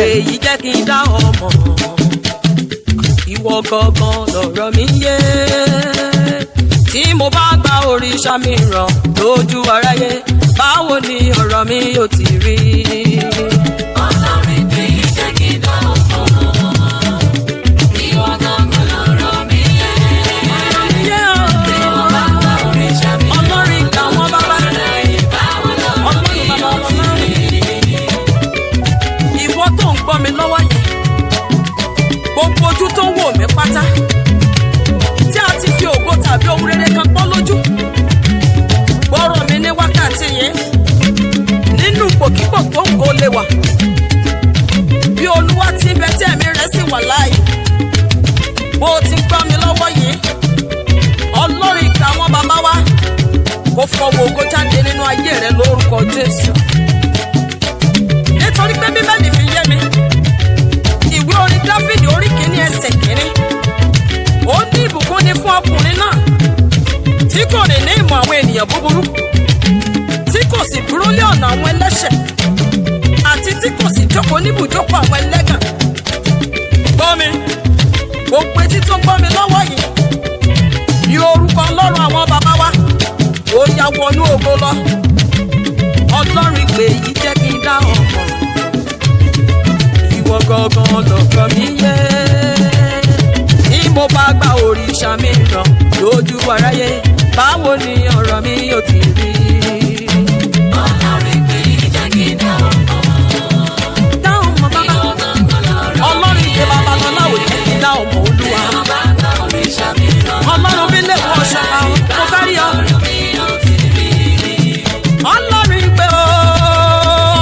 èyí jẹ́ kí n dá ọmọ ìwọ gangan lọ̀rọ̀ mi yé tí mo bá gba òrìṣà mi ràn lójú aráyé báwo ni ọ̀rọ̀ mi yóò ti rí. Ọlọ́run pé èyí jẹ́ kí n dá ọmọ ìwọ gangan lọ̀rọ̀ mi yé tí mo bá gba òrìṣà mi ràn lójú aráyé báwo lọ̀rọ̀ mi yóò ti rí. Ìwọ tó ń gbọ́ mi lọ́wọ́ yìí gbogbo ojú tó ń wò mí pátá tí a ti fi ògo tàbí ohun rere kan pọ́n lójú gbọ́rọ̀ mi ní wákàtí yẹn nínú ipòkípò tó ń kó lè wà bí Olúwa ti ń bẹ tí ẹ̀mí rẹ̀ sì wà láàyè bó o ti gbọ́ mi lọ́wọ́ yìí Ọlọ́run ìgbà àwọn bàbá wa kó fọwọ́ ògo jáde nínú ayé rẹ lórúkọ Jésù nítorí pé Bíbélì fi yé mi ìwé orin Dáfídì orí kìíní ẹsẹ̀ kìíní ó ní ìbùkún ni fún ọkùnrin náà tí kò rìn ní ìmọ̀ àwọn ènìyàn búburú tí kò sì dúró lé ọ̀nà àwọn ẹlẹ́ṣẹ̀ àti tí kò sì jókòó níbùjókòó àwọn ẹlẹ́gàn. Gbọ́ mi gbogbo etí tó gbọ́ mi lọ́wọ́ yìí ní orúkọ Ọlọ́run àwọn bàbá wa ó yá wọnú ògo lọ. Ọlọ́run ìpè yìí jẹ́ kí n dá ọmọ ìwọ gangan lọ̀rọ̀ mi yé tí mo bá gba òrìṣà mi ràn lójú aráyé báwo ni ọ̀rọ̀ mi yóò ti rí. Ọlọ́run pé èyí jẹ́ kí n dá ọmọ Dá ọmọ bàbá ìwọ gangan lọ̀rọ̀ Ọlọ́run ìpè bàbá lọ́lá ò jẹ́ kí n dá ọmọ Olúwa. tí mo bá gba òrìṣà mi ràn Ọlọ́run bí lè wọ ṣàkà mo fẹ́ rí ọ. lọ̀rọ̀ mi yóò ti rí. Ọlọ́run ìpè o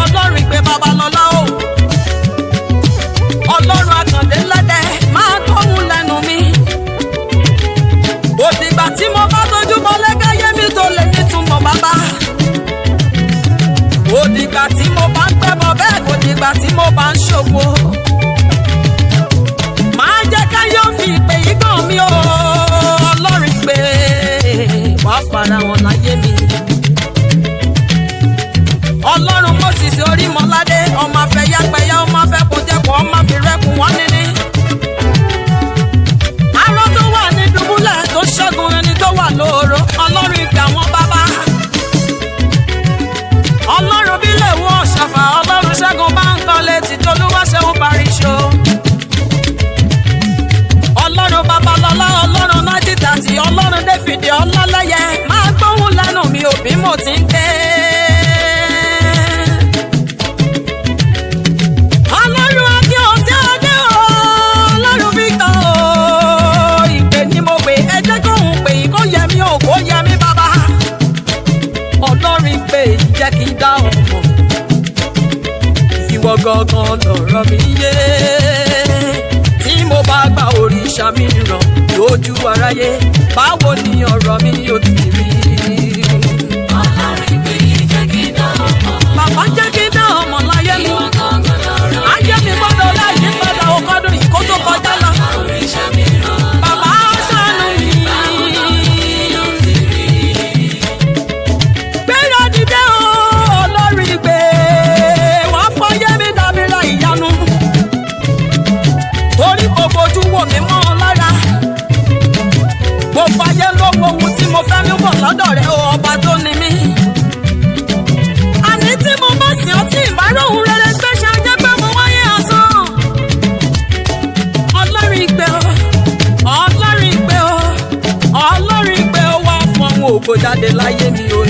Ọlọ́run ìpè bàbá lọ́lá o Ọlọ́run àkàndé lẹ́dẹ̀ máa gbóhùn lẹ́nu mi. Òdìgbà tí mo bá tójú bọ́ lẹ́gáyé mi tó lè nítumọ̀ bàbá. Òdìgbà tí mo bá ń gbẹ́bọ̀ bẹ́ẹ̀ kò dìgbà tí mo bá ń ṣògo. Máa jẹ́ ká yóò fi ìpè yìí gàn mí o Ọlọ́run ìpè wàá fara wọn láyé mi. Ọlọ́run Mósìsì Orímọládé ọmọ afẹ́ yágbẹ́yá ọmọ afẹ́ kò jẹ́kọ̀ọ́ ọmọ afẹ́rẹ́kùn wọ́n níní. Arọ́ tó wà ní dùbúlẹ̀ tó ṣẹ́gun ẹni tó wà lóòró Ọlọ́run ìgbà wọn bàbá. Ọlọ́run bí lè wọ Ọ̀ṣàfà Ọlọ́run Ṣẹ́gun bá ń kọ́lé tìjọ́lúwà ṣẹ́hún paríṣó. Ọlọ́run Babalọ́lá Ọlọ́run 9030 Ọlọ́run Dáfídì Ọlọ́lẹ́yẹ máa gbóhùn lẹ́nu mi òbí mo ti ń ké. Ọlọ́run Akin Òsí Adé o Ọlọ́run Victor o ìpè ni mo pè ẹ jẹ́ kóhun pè yín kó yẹ mí o kó yẹ mí bàbá. Ọlọ́run ìpè yìí jẹ́ kí n dá ọmọ ìwọ gangan lọ̀rọ̀ mi yé tí mo bá gba òrìṣà mi ràn lójú aráyé báwo ni ọ̀rọ̀ mi yóò ti rí. Ọlọ́run pé èyí jẹ́ kí n dá ọmọ Bàbá jẹ́ kí n dá ọmọ láyé mi. ìwọ gangan lọ̀rọ̀ mi Ayé mi gbọ́dọ̀ láyé padà ọkọ́dún yìí kó tó kọjá lọ. òrìṣà mi ràn Bàbá ṣàánú mi. yóò ti rí. Gbéra dìde o Ọlọ́run ìpè wá fọyẹ́ mi dàbíra ìyanu. Torí gbogbo ojú wò mí mọ́ ọ lára. Gbogbo ayé ló wo ohun tí mo fẹ́ mi bọ̀ lọ́dọ̀ rẹ o ọba tó ní mí. Àní tí mo bá sìn ọ́ tí ìbárò òun rere gbé ṣe ajẹ́ pé mo wáyé asán. Ọlọ́run ìpè o Ọlọ́run ìpè o Ọlọ́run ìpè o wá fún àwọn ògo jáde láyé mi o.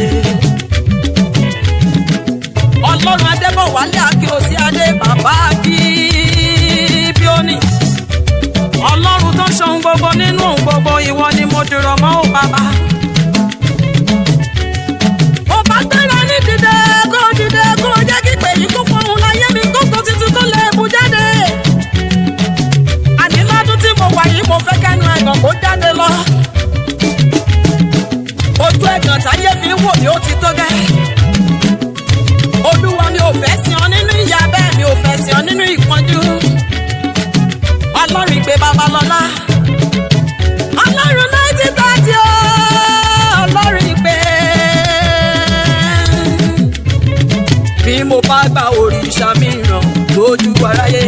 Ọlọ́run Adébọ̀wálé Akin Òsí Adé bàbá Gíbíónì. Ọlọ́run tó ṣohun gbogbo nínú ohun gbogbo ìwọ ni mo dìrọ̀ mọ́ ò bàbá. Ó bá gbéra ní dìde kó jẹ́ kí pè yín kó fọhùn láyé mi kókó tuntun tó lè mú jáde. Àní lọ́dún tí mo wà yìí mo fẹ́ kẹ́nu ẹ̀gàn kó jáde lọ. Ojú ẹ̀gàn táyé fi ń wò mí ó ti tó gẹ́. Olúwa mi ò fẹ́ sìn ọ́ nínú ìyà bẹ́ẹ̀ mi ò fẹ́ sìn ọ́ nínú ìpọ́njú. Ọlọ́run ìpè Babalọ́lá Ọlọ́run 9030 o Ọlọ́run ìpè. Bí mo bá gba òrìṣà mi ràn lójú gbogbo aráyé.